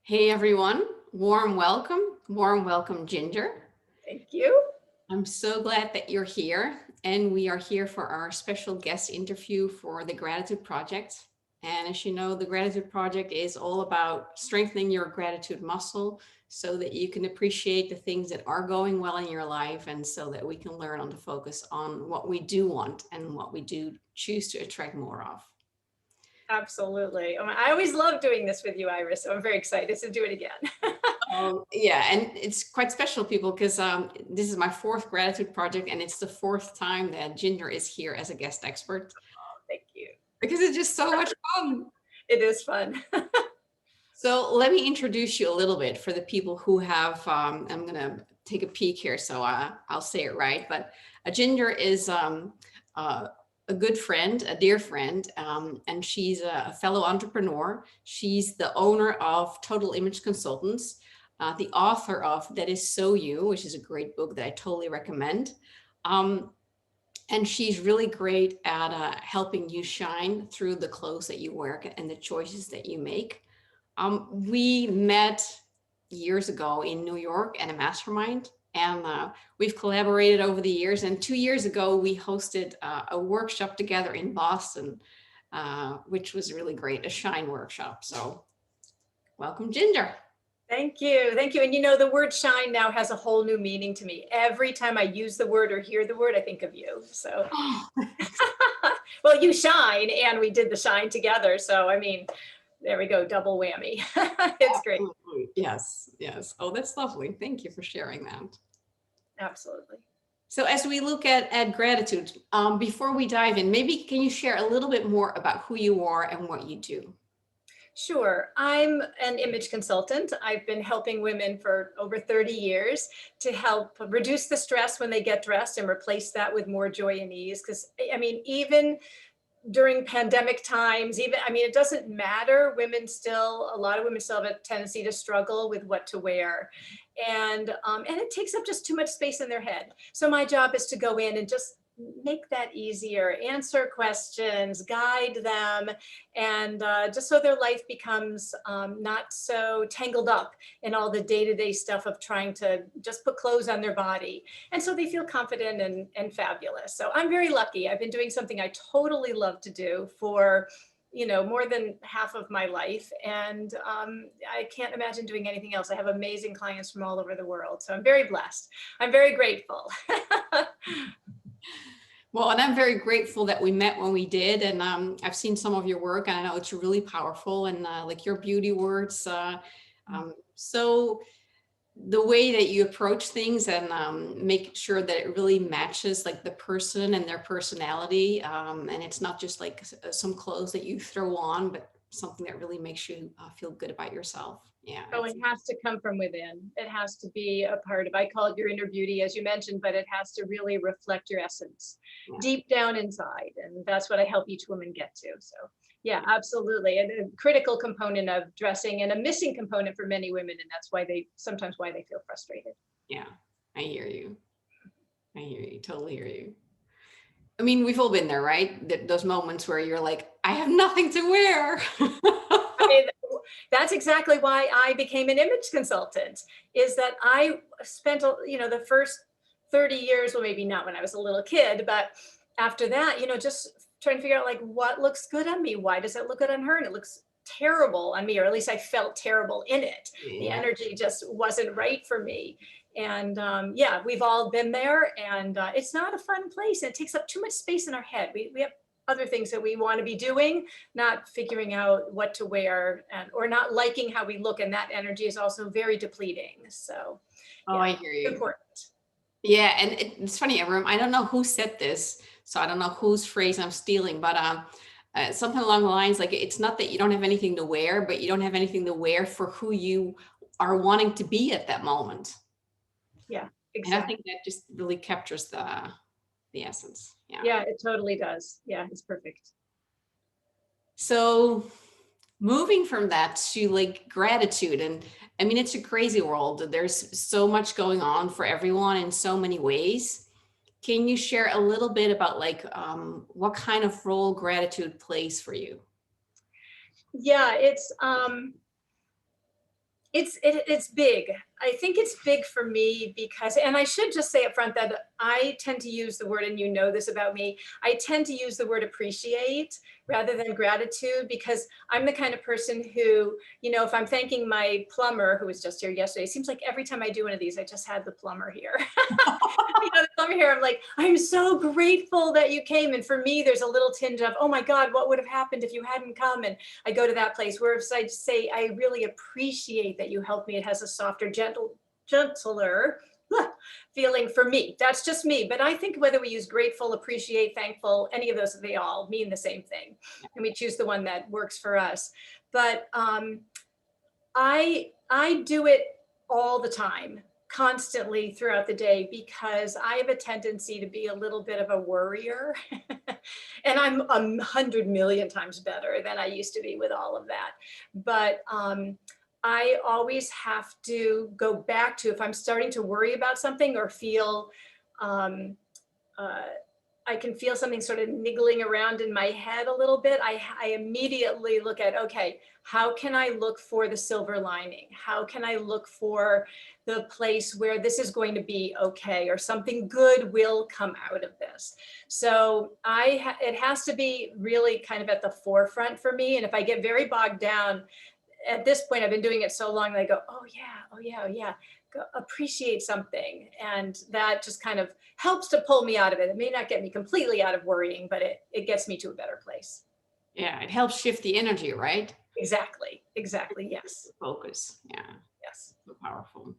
Hey everyone, warm welcome, Ginger. Thank you. I'm so glad that you're here, and we are here for our special guest interview for the Gratitude Project. And as you know, the Gratitude Project is all about strengthening your gratitude muscle so that you can appreciate the things that are going well in your life, and so that we can learn on to focus on what we do want and what we do choose to attract more of. Absolutely. I always love doing this with you, Iris. So I'm very excited to do it again. Yeah, and it's quite special, people, because this is my fourth gratitude project, and it's the fourth time that Ginger is here as a guest expert Thank you. because it's just so much fun. It is fun. So let me introduce you a little bit for the people who have. I'm gonna take a peek here, so I'll say it right. But Ginger is uh, a good friend, a dear friend, and she's a fellow entrepreneur. She's the owner of Total Image Consultants, the author of That Is So You, which is a great book that I totally recommend. Um, and she's really great at helping you shine through the clothes that you wear and the choices that you make. We met years ago in New York at a mastermind, and we've collaborated over the years. And 2 years ago, we hosted a workshop together in Boston, which was really great, a shine workshop. So welcome, Ginger. Thank you. Thank you. And you know, the word shine now has a whole new meaning to me. Every time I use the word or hear the word, I think of you. So, Oh, well, you shine and we did the shine together. So, I mean, there we go. Double whammy. It's great. absolutely. Yes, yes. Oh, that's lovely. Thank you for sharing that. Absolutely. So as we look at gratitude, before we dive in, maybe can you share a little bit more about who you are and what you do? Sure. I'm an image consultant. I've been helping women for over 30 years to help reduce the stress when they get dressed and replace that with more joy and ease. Because, I mean, even during pandemic times, it doesn't matter. A lot of women still have a tendency to struggle with what to wear. And it takes up just too much space in their head. So my job is to go in and just make that easier, answer questions, guide them, and just so their life becomes not so tangled up in all the day-to-day stuff of trying to just put clothes on their body. And so they feel confident and fabulous. So I'm very lucky. I've been doing something I totally love to do for more than half of my life. And I can't imagine doing anything else. I have amazing clients from all over the world. So I'm very blessed. I'm very grateful. Well, and I'm very grateful that we met when we did, and I've seen some of your work, and I know it's really powerful, and like your beauty words. So the way that you approach things and make sure that it really matches like the person and their personality, and it's not just like some clothes that you throw on, but something that really makes you feel good about yourself. Yeah, Oh, it has to come from within. It has to be a part of, I call it your inner beauty, as you mentioned, but it has to really reflect your essence yeah. deep down inside. And that's what I help each woman get to. So, yeah, absolutely. And a critical component of dressing and a missing component for many women. And that's sometimes why they feel frustrated. Yeah, I hear you. I hear you. Totally hear you. I mean, we've all been there, right? Those moments where you're like, I have nothing to wear. I mean, that's exactly why I became an image consultant, is that I spent, the first 30 years, well, maybe not when I was a little kid, but after that, just trying to figure out like what looks good on me. Why does it look good on her? And it looks terrible on me, or at least I felt terrible in it. The Yeah. energy just wasn't right for me. And yeah, we've all been there, and it's not a fun place. And it takes up too much space in our head. We have other things that we want to be doing, not figuring out what to wear, or not liking how we look. And that energy is also very depleting. So Oh, yeah, I hear you. important. Yeah, and it's funny, Avram. I don't know who said this, so I don't know whose phrase I'm stealing, but something along the lines like it's not that you don't have anything to wear, but you don't have anything to wear for who you are wanting to be at that moment. Yeah, And I exactly. think that just really captures the essence. Yeah. Yeah, it totally does. Yeah, it's perfect. So moving from that to like gratitude, and I mean it's a crazy world. There's so much going on for everyone in so many ways. Can you share a little bit about like what kind of role gratitude plays for you? Yeah, It's big. I think it's big for me because, and I should just say up front that I tend to use the word, and you know this about me, I tend to use the word appreciate rather than gratitude, because I'm the kind of person who, if I'm thanking my plumber who was just here yesterday, it seems like every time I do one of these, I just had the plumber here. The plumber here, I'm like, I'm so grateful that you came. And for me, there's a little tinge of, oh my God, what would have happened if you hadn't come? And I go to that place where if I say, I really appreciate that you helped me, it has a softer, gentler feeling for me. That's just me. But I think whether we use grateful, appreciate, thankful, any of those, they all mean the same thing. And we choose the one that works for us. But I do it all the time, constantly throughout the day, because I have a tendency to be a little bit of a worrier. And I'm 100 million times better than I used to be with all of that. But I always have to go back to, if I'm starting to worry about something or feel um, uh, I can feel something sort of niggling around in my head a little bit, I immediately look at, okay, how can I look for the silver lining? How can I look for the place where this is going to be okay, or something good will come out of this? So it has to be really kind of at the forefront for me. And if I get very bogged down, at this point, I've been doing it so long that I go, oh yeah, oh yeah, oh yeah, go appreciate something. And that just kind of helps to pull me out of it. It may not get me completely out of worrying, but it gets me to a better place. Yeah, it helps shift the energy, right? Exactly, exactly, yes, Focus. Yeah, yes. so powerful.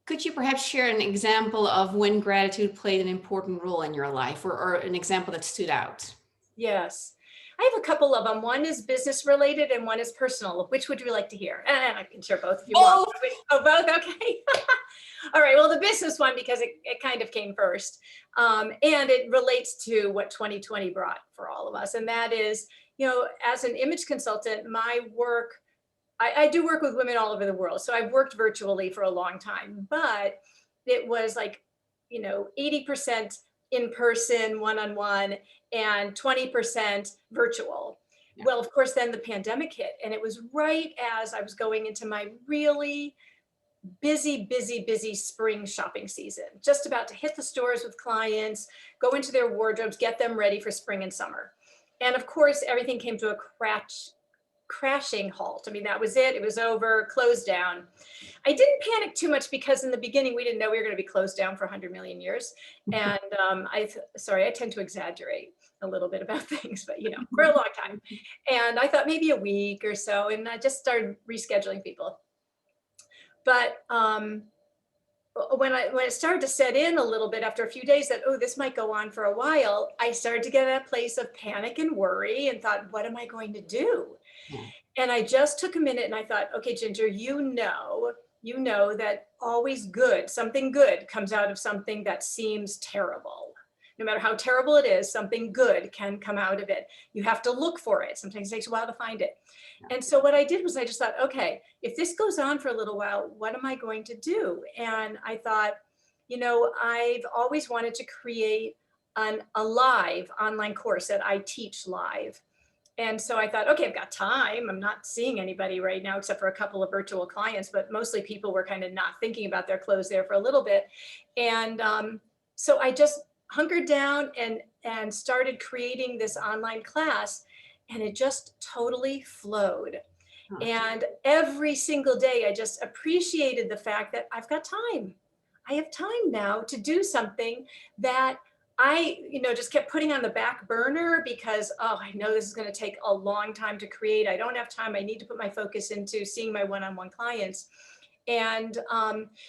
Could you perhaps share an example of when gratitude played an important role in your life, or an example that stood out? Yes. I have a couple of them. One is business related and one is personal. Which would you like to hear? And I can share both if you want. Both. Oh, both? Okay. All right. Well, the business one, because it kind of came first. And it relates to what 2020 brought for all of us. And that is, as an image consultant, my work, I do work with women all over the world. So I've worked virtually for a long time, but it was like, 80% in person, one-on-one, and 20% virtual. Yeah. Well, of course, then the pandemic hit, and it was right as I was going into my really busy, busy, busy spring shopping season, just about to hit the stores with clients, go into their wardrobes, get them ready for spring and summer. And of course, everything came to a crashing halt. I mean, that was it. It was over, closed down. I didn't panic too much because in the beginning, we didn't know we were going to be closed down for 100 million years. And I tend to exaggerate a little bit about things, but for a long time. And I thought maybe a week or so, and I just started rescheduling people. But when it started to set in a little bit after a few days that, oh, this might go on for a while, I started to get at a place of panic and worry and thought, what am I going to do? Yeah. And I just took a minute and I thought, okay, Ginger, you know that always something good comes out of something that seems terrible. No matter how terrible it is, something good can come out of it. You have to look for it. Sometimes it takes a while to find it. And so what I did was I just thought, okay, if this goes on for a little while, what am I going to do? And I thought, I've always wanted to create a live online course that I teach live. And so I thought, okay, I've got time. I'm not seeing anybody right now, except for a couple of virtual clients, but mostly people were kind of not thinking about their clothes there for a little bit. And so I just hunkered down and started creating this online class, and it just totally flowed. Huh. And every single day, I just appreciated the fact that I've got time. I have time now to do something that I, just kept putting on the back burner because, oh, I know this is going to take a long time to create. I don't have time. I need to put my focus into seeing my one-on-one clients. And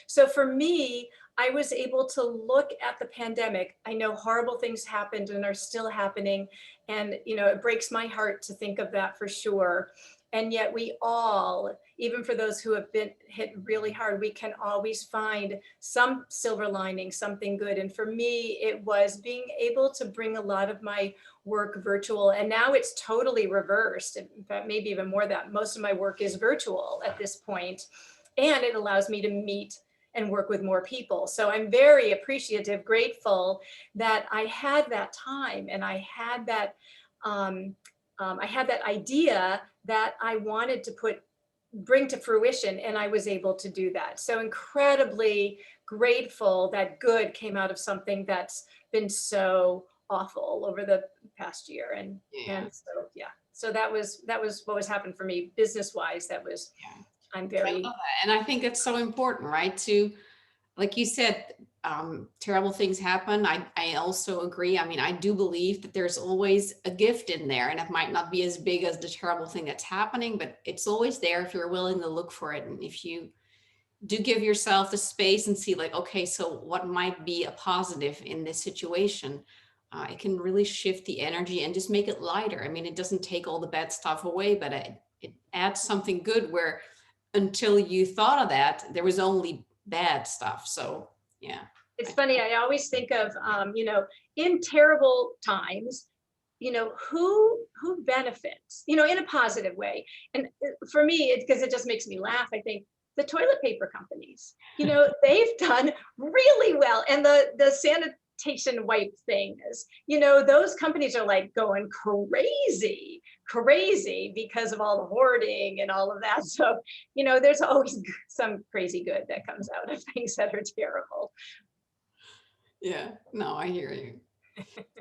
so for me, I was able to look at the pandemic. I know horrible things happened and are still happening. And, it breaks my heart to think of that for sure. And yet we all, even for those who have been hit really hard, we can always find some silver lining, something good. And for me, it was being able to bring a lot of my work virtual. And now it's totally reversed. In fact, maybe even more that most of my work is virtual at this point. And it allows me to meet and work with more people. So I'm very appreciative, grateful that I had that time and I had that idea that I wanted to put bring to fruition. And I was able to do that. So incredibly grateful that good came out of something that's been so awful over the past year. Yeah. And so, yeah, so that was what was happened for me business wise. That was, Yeah. I'm I love very, that. And I think it's so important, right? To, like you said, terrible things happen. I also agree. I mean, I do believe that there's always a gift in there, and it might not be as big as the terrible thing that's happening, but it's always there if you're willing to look for it. And if you do give yourself the space and see, like, okay, so what might be a positive in this situation? It can really shift the energy and just make it lighter. I mean, it doesn't take all the bad stuff away, but it adds something good where until you thought of that, there was only bad stuff. So yeah. it's I, funny. I always think of, in terrible times, who benefits, in a positive way. And for me, it's because it just makes me laugh. I think the toilet paper companies, they've done really well. And the sanitation wipe things, those companies are like going crazy, crazy because of all the hoarding and all of that. So, there's always some crazy good that comes out of things that are terrible. yeah, no, I hear you.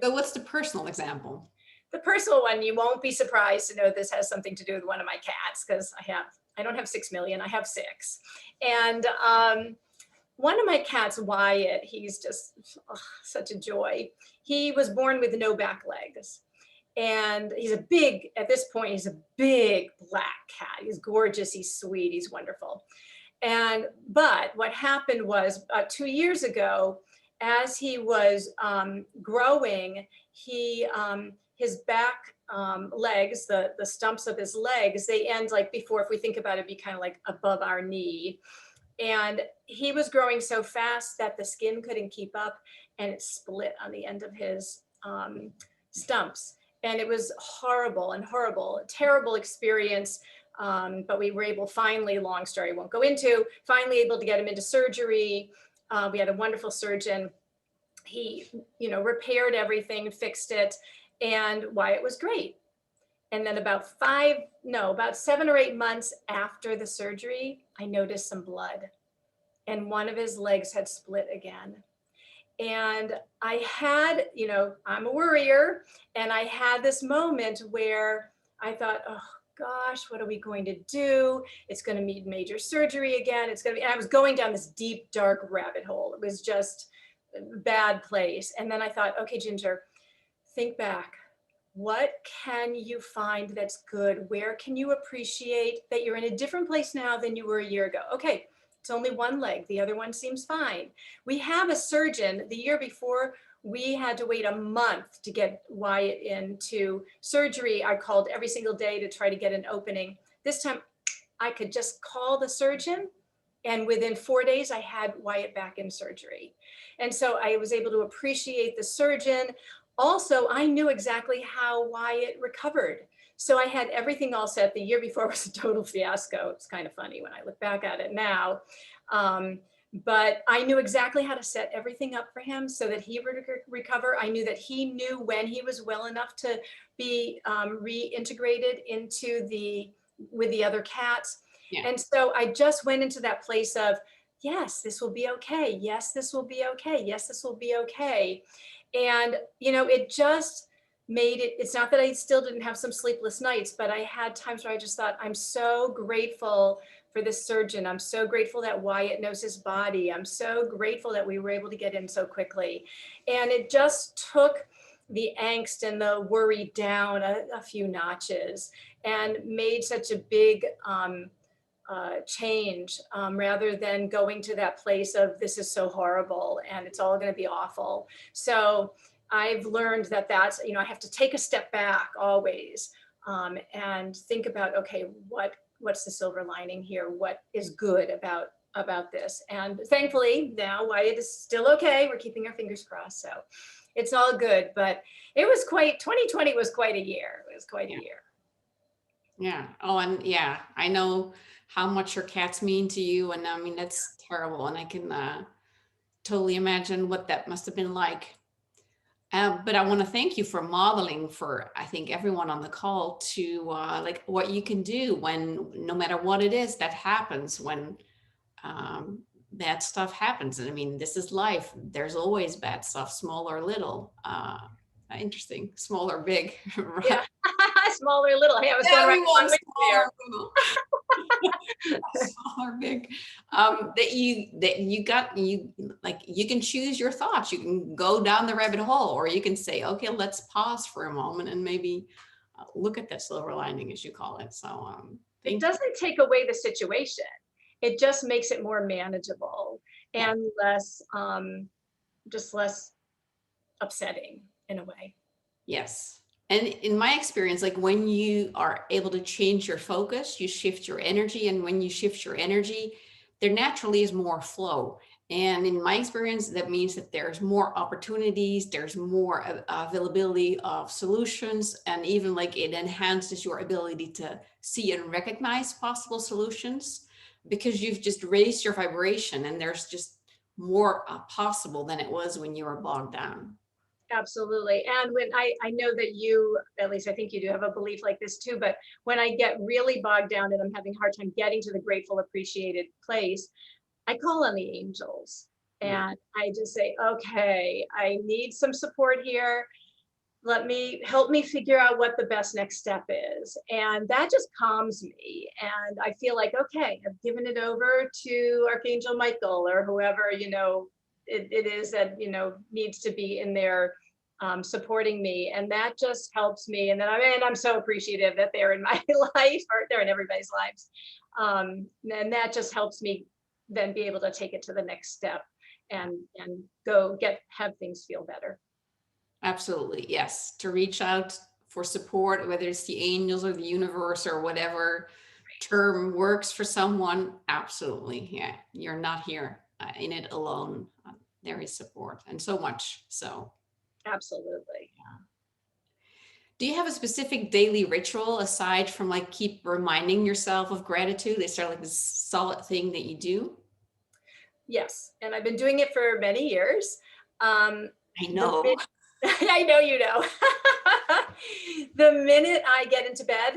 So what's the personal example? The personal one, you won't be surprised to know this has something to do with one of my cats, because I don't have 6 million, I have six. And one of my cats, Wyatt, he's just such a joy. He was born with no back legs. And at this point, he's a big black cat. He's gorgeous, he's sweet, he's wonderful. But what happened was 2 years ago, as he was growing, his back legs, the stumps of his legs, they end like before, if we think about it, be kind of like above our knee. And he was growing so fast that the skin couldn't keep up, and it split on the end of his stumps. And it was horrible, a terrible experience. But we were able, finally, long story I won't go into, finally able to get him into surgery. We had a wonderful surgeon. He, repaired everything, fixed it, and Wyatt was great. And then about 7 or 8 months after the surgery, I noticed some blood, and one of his legs had split again. And I had, I'm a worrier, and I had this moment where I thought, oh gosh, what are we going to do? It's going to need major surgery again. And I was going down this deep, dark rabbit hole. It was just a bad place. And then I thought, okay, Ginger, think back. What can you find that's good? Where can you appreciate that you're in a different place now than you were a year ago? Okay, it's only one leg. The other one seems fine. We have a surgeon. The year before, we had to wait a month to get Wyatt into surgery. I called every single day to try to get an opening. This time, I could just call the surgeon, and within 4 days, I had Wyatt back in surgery. And so I was able to appreciate the surgeon. Also, I knew exactly how Wyatt recovered. So I had everything all set. The year before was a total fiasco. It's kind of funny when I look back at it now. But I knew exactly how to set everything up for him so that he would recover. I knew that he knew when he was well enough to be reintegrated with the other cats. Yeah. And so I just went into that place of, yes, this will be okay. Yes, this will be okay. Yes, this will be okay. And, it just made it, it's not that I still didn't have some sleepless nights, but I had times where I just thought, I'm so grateful for this surgeon. I'm so grateful that Wyatt knows his body. I'm so grateful that we were able to get in so quickly. And it just took the angst and the worry down a few notches, and made such a big change, rather than going to that place of, this is so horrible and it's all going to be awful. So I've learned that that's, I have to take a step back always, and think about, okay, what's the silver lining here? What is good about this? And thankfully now Wyatt is still okay. We're keeping our fingers crossed. So it's all good, but 2020 was quite a year. It was quite a year. Yeah. Oh, and yeah, I know how much your cats mean to you. And I mean, that's terrible. And I can totally imagine what that must have been like. But I want to thank you for modeling for, I think, everyone on the call to like what you can do when, no matter what it is that happens, when um, bad stuff happens. And I mean, this is life. There's always bad stuff, small or little. Interesting, small or big, right? Yeah. Small or little. Hey, I was going Yeah, right we want along with you small there. or little. Small or big. That you got you like you can choose your thoughts. You can go down the rabbit hole, or you can say, okay, let's pause for a moment and maybe look at that silver lining, as you call it. So It thank you. doesn't take away the situation. It just makes it more manageable Yeah. and less, just less upsetting in a way. Yes. And in my experience, like when you are able to change your focus, you shift your energy. And when you shift your energy, there naturally is more flow. And in my experience, that means that there's more opportunities, there's more availability of solutions, and even like it enhances your ability to see and recognize possible solutions because you've just raised your vibration and there's just more possible than it was when you were bogged down. Absolutely. And when I know that you, at least I think you do have a belief like this too, but when I get really bogged down and I'm having a hard time getting to the grateful, appreciated place, I call on the angels Yeah. and I just say, okay, I need some support here. Let me help me figure out what the best next step is. And that just calms me. And I feel like, okay, I've given it over to Archangel Michael or whoever, it is that, needs to be in there supporting me. And that just helps me. And then I'm so appreciative that they're in my life or they're in everybody's lives. And that just helps me then be able to take it to the next step and have things feel better. Absolutely, yes. To reach out for support, whether it's the angels or the universe or whatever term works for someone, absolutely. Yeah, you're not here in it alone. There is support and so much. So, Absolutely. do you have a specific daily ritual aside from like keep reminding yourself of gratitude? Is there like this solid thing that you do? Yes, and I've been doing it for many years. Um, I the know. I know you know. The minute I get into bed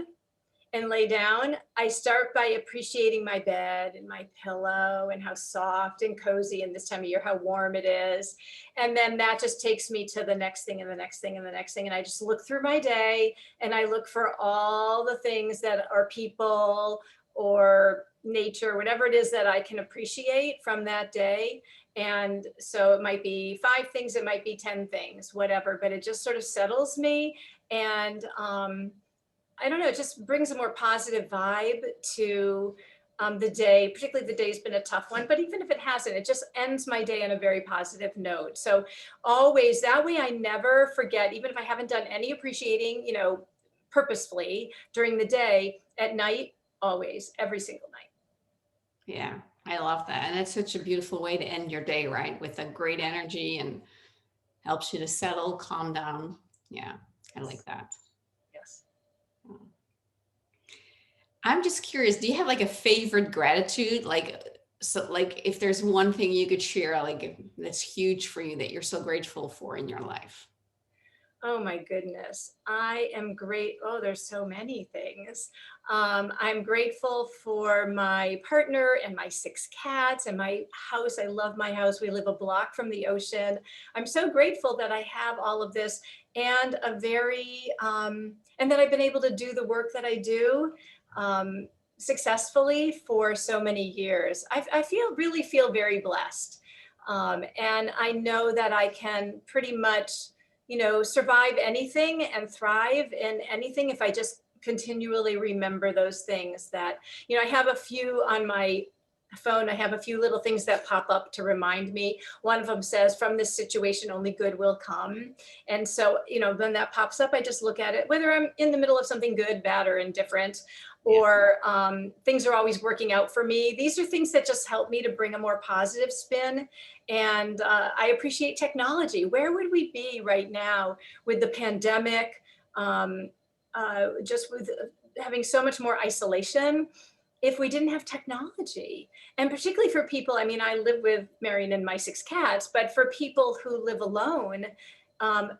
and lay down, I start by appreciating my bed and my pillow and how soft and cozy and this time of year, how warm it is. And then that just takes me to the next thing and the next thing and the next thing. And I just look through my day and I look for all the things that are people or nature, whatever it is that I can appreciate from that day. And so it might be 5 things, it might be 10 things, whatever, but it just sort of settles me. And I don't know, it just brings a more positive vibe to the day, particularly the day's been a tough one, but even if it hasn't, it just ends my day on a very positive note. So always that way, I never forget, even if I haven't done any appreciating, purposefully during the day, at night, always, every single night. Yeah, I love that. And it's such a beautiful way to end your day, right? With a great energy and helps you to settle, calm down. Yeah, I like Yes. that. Yes. I'm just curious, do you have like a favorite gratitude? Like, so like if there's one thing you could share, like that's huge for you that you're so grateful for in your life. Oh my goodness. I am great. Oh, there's so many things. I'm grateful for my partner and my 6 cats and my house. I love my house. We live a block from the ocean. I'm so grateful that I have all of this and and that I've been able to do the work that I do successfully for so many years. I really feel very blessed. And I know that I can pretty much survive anything and thrive in anything if I just continually remember those things that, I have a few on my phone. I have a few little things that pop up to remind me. One of them says, from this situation, only good will come. And so, when that pops up, I just look at it, whether I'm in the middle of something good, bad, or indifferent, Yeah. or things are always working out for me. These are things that just help me to bring a more positive spin. And I appreciate technology. Where would we be right now with the pandemic, just with having so much more isolation if we didn't have technology? And particularly for people, I mean, I live with Marion and my 6 cats, but for people who live alone,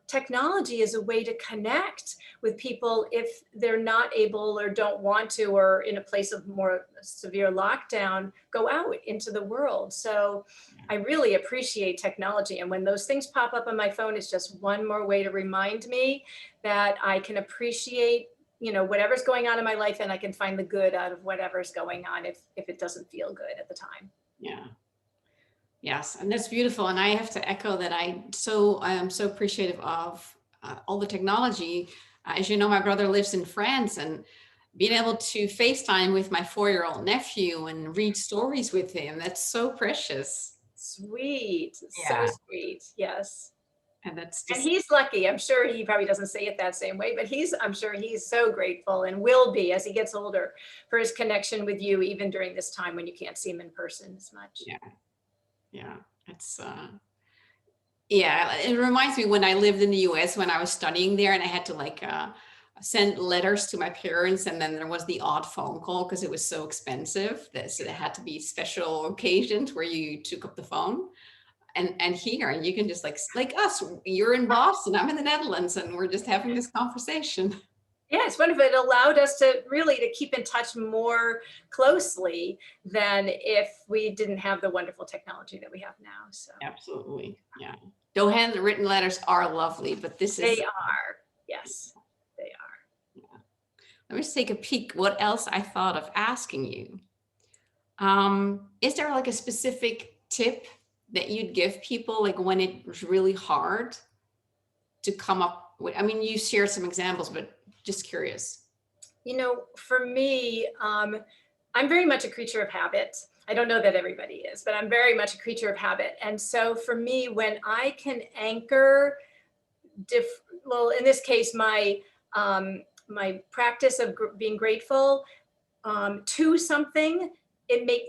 technology is a way to connect with people if they're not able or don't want to, or in a place of more severe lockdown, go out into the world. So I really appreciate technology. And when those things pop up on my phone, it's just one more way to remind me that I can appreciate, whatever's going on in my life, and I can find the good out of whatever's going on if it doesn't feel good at the time. Yeah. Yes, and that's beautiful. And I have to echo that I am so appreciative of all the technology. As you know, my brother lives in France, and being able to FaceTime with my 4-year-old nephew and read stories with him, that's so precious. Sweet, so Yeah. sweet. Yes. And that's And just, he's lucky. I'm sure he probably doesn't say it that same way, but I'm sure he's so grateful and will be as he gets older for his connection with you, even during this time when you can't see him in person as much. yeah, yeah. It's, yeah, it reminds me when I lived in the US when I was studying there, and I had to like send letters to my parents, and then there was the odd phone call because it was so expensive. So there had to be special occasions where you took up the phone. And here you can just like us, you're in Boston, I'm in the Netherlands, and we're just having this conversation. Yeah, it's wonderful. It allowed us to really to keep in touch more closely than if we didn't have the wonderful technology that we have now. So Absolutely. Yeah. Though handwritten letters are lovely, but this they is, are, yes, they are. yeah. Let me just take a peek what else I thought of asking you. Is there like a specific tip that you'd give people like when it was really hard to come up with? I mean, you shared some examples, but just curious. For me, I'm very much a creature of habit. I don't know that everybody is, but I'm very much a creature of habit. And so for me, when I can anchor well, in this case, my practice of being grateful to something,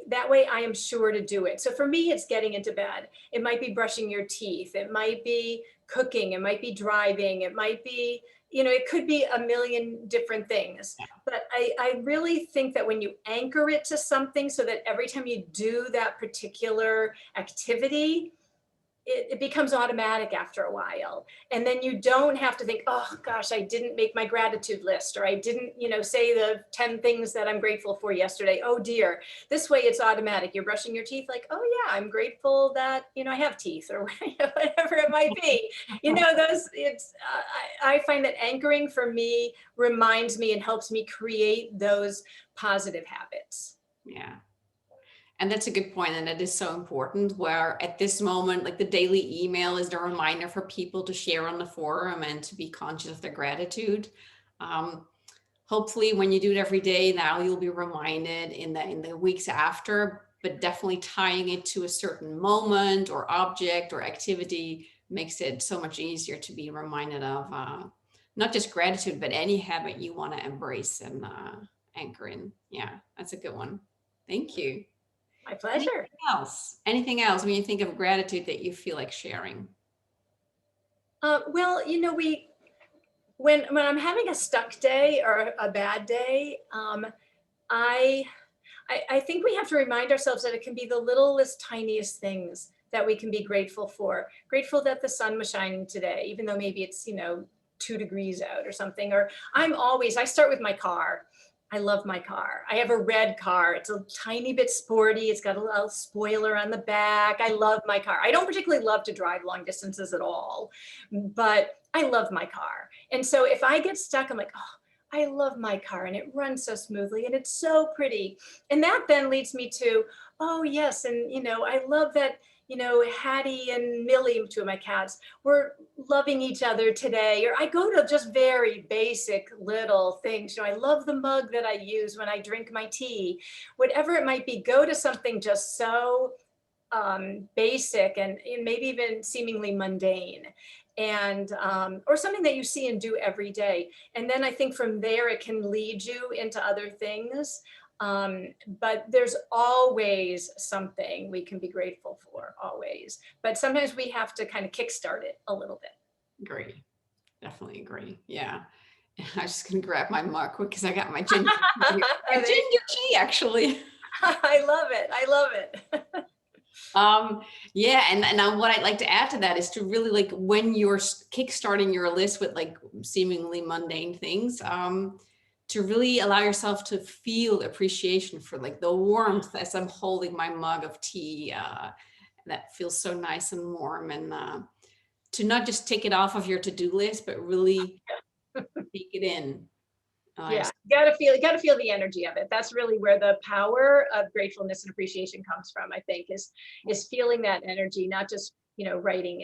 that way I am sure to do it. So for me, it's getting into bed. It might be brushing your teeth. It might be cooking. It might be driving. It might be, it could be a million different things. But I really think that when you anchor it to something so that every time you do that particular activity, it becomes automatic after a while. And then you don't have to think, oh gosh, I didn't make my gratitude list, or I didn't, say the 10 things that I'm grateful for yesterday. Oh dear. This way it's automatic. You're brushing your teeth like, oh yeah, I'm grateful that, I have teeth, or whatever it might be. I find that anchoring for me reminds me and helps me create those positive habits. Yeah. And that's a good point, and it is so important where at this moment, like the daily email is the reminder for people to share on the forum and to be conscious of their gratitude. Um, Hopefully when you do it every day now, you'll be reminded in the weeks after, but definitely tying it to a certain moment or object or activity makes it so much easier to be reminded of not just gratitude, but any habit you want to embrace and anchor in. Yeah, that's a good one. Thank you. My pleasure. Anything else when you think of gratitude that you feel like sharing? Well, when I'm having a stuck day or a bad day, I, I think we have to remind ourselves that it can be the littlest, tiniest things that we can be grateful for. Grateful that the sun was shining today, even though maybe it's 2 degrees out or something. Or I start with my car. I love my car. I have a red car. It's a tiny bit sporty. It's got a little spoiler on the back. I love my car. I don't particularly love to drive long distances at all, but I love my car. And so if I get stuck, I'm like, oh, I love my car, and it runs so smoothly and it's so pretty. And that then leads me to, oh yes. And, I love that, Hattie and Millie, 2 of my cats, were loving each other today. Or I go to just very basic little things. I love the mug that I use when I drink my tea, whatever it might be. Go to something just so basic and maybe even seemingly mundane, and or something that you see and do every day. And then I think from there it can lead you into other things. But there's always something we can be grateful for, always. But sometimes we have to kind of kickstart it a little bit. Agree. Definitely agree. Yeah. I'm just gonna grab my mug quick because I got my ginger, my ginger tea actually. I love it. I love it. Um, yeah, and what I'd like to add to that is to really like when you're kickstarting your list with like seemingly mundane things, to really allow yourself to feel appreciation for like the warmth as I'm holding my mug of tea, that feels so nice and warm, and to not just take it off of your to-do list, but really take it in. I Yeah, you gotta feel the energy of it. That's really where the power of gratefulness and appreciation comes from, I think, is feeling that energy, not just, writing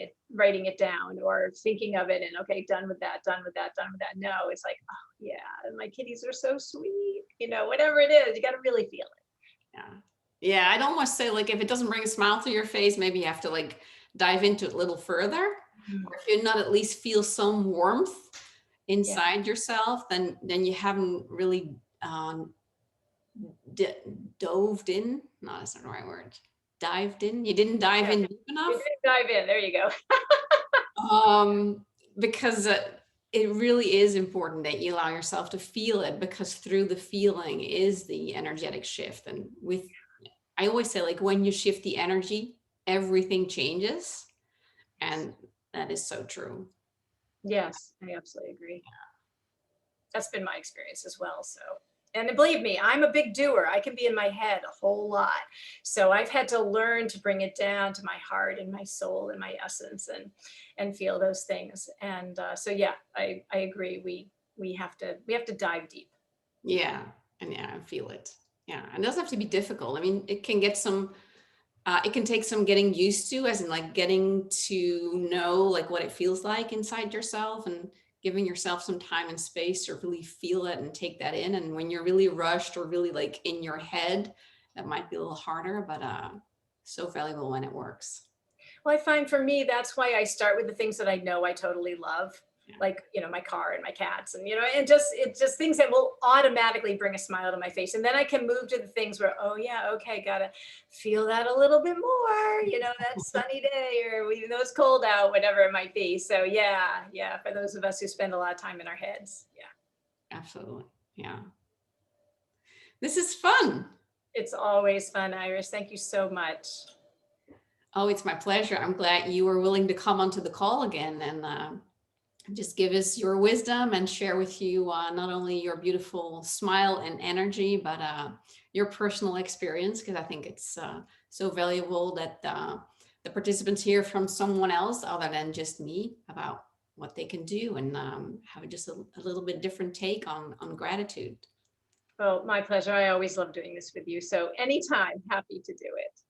it down or thinking of it and okay, done with that, done with that, done with that. No, it's like, oh yeah, my kitties are so sweet, whatever it is, you gotta really feel it. Yeah. Yeah, I'd almost say like if it doesn't bring a smile to your face, maybe you have to like dive into it a little further. Mm, Or if you not at least feel some warmth yeah, inside yourself, then you haven't really d doved in. No, that's not the right word. Dived in. You didn't dive yeah. in deep You enough. did dive in. There you go. Because it really is important that you allow yourself to feel it, because through the feeling is the energetic shift. And with, I always say, like, when you shift the energy, everything changes. And that is so true. Yes, I absolutely agree. That's been my experience as well. So, and believe me, I'm a big doer. I can be in my head a whole lot. So I've had to learn to bring it down to my heart and my soul and my essence and feel those things. And so yeah, I agree. We have to dive deep. Yeah. And yeah, I feel it. Yeah. And it doesn't have to be difficult. I mean, it can take some getting used to, as in like getting to know like what it feels like inside yourself, and giving yourself some time and space to really feel it and take that in. And when you're really rushed or really like in your head, that might be a little harder, but so valuable when it works. Well, I find for me, that's why I start with the things that I know I totally love, Yeah, like, my car and my cats and, and it's just things that will automatically bring a smile to my face. And then I can move to the things where, oh yeah, okay, gotta feel that a little bit more, that sunny day or even though it's cold out, whatever it might be. So yeah, yeah, for those of us who spend a lot of time in our heads. Yeah. absolutely. Yeah. This is fun. It's always fun, Iris. Thank you so much. Oh, it's my pleasure. I'm glad you were willing to come onto the call again, and just give us your wisdom and share with you not only your beautiful smile and energy, but your personal experience, because I think it's so valuable that the participants hear from someone else other than just me about what they can do, and have just a little bit different take on gratitude. Well, my pleasure. I always love doing this with you. So anytime, happy to do it.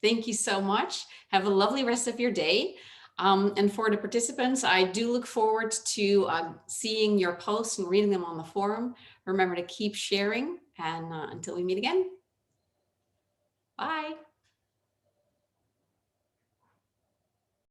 Thank you so much. Have a lovely rest of your day. And for the participants, I do look forward to seeing your posts and reading them on the forum. Remember to keep sharing, and until we meet again, bye.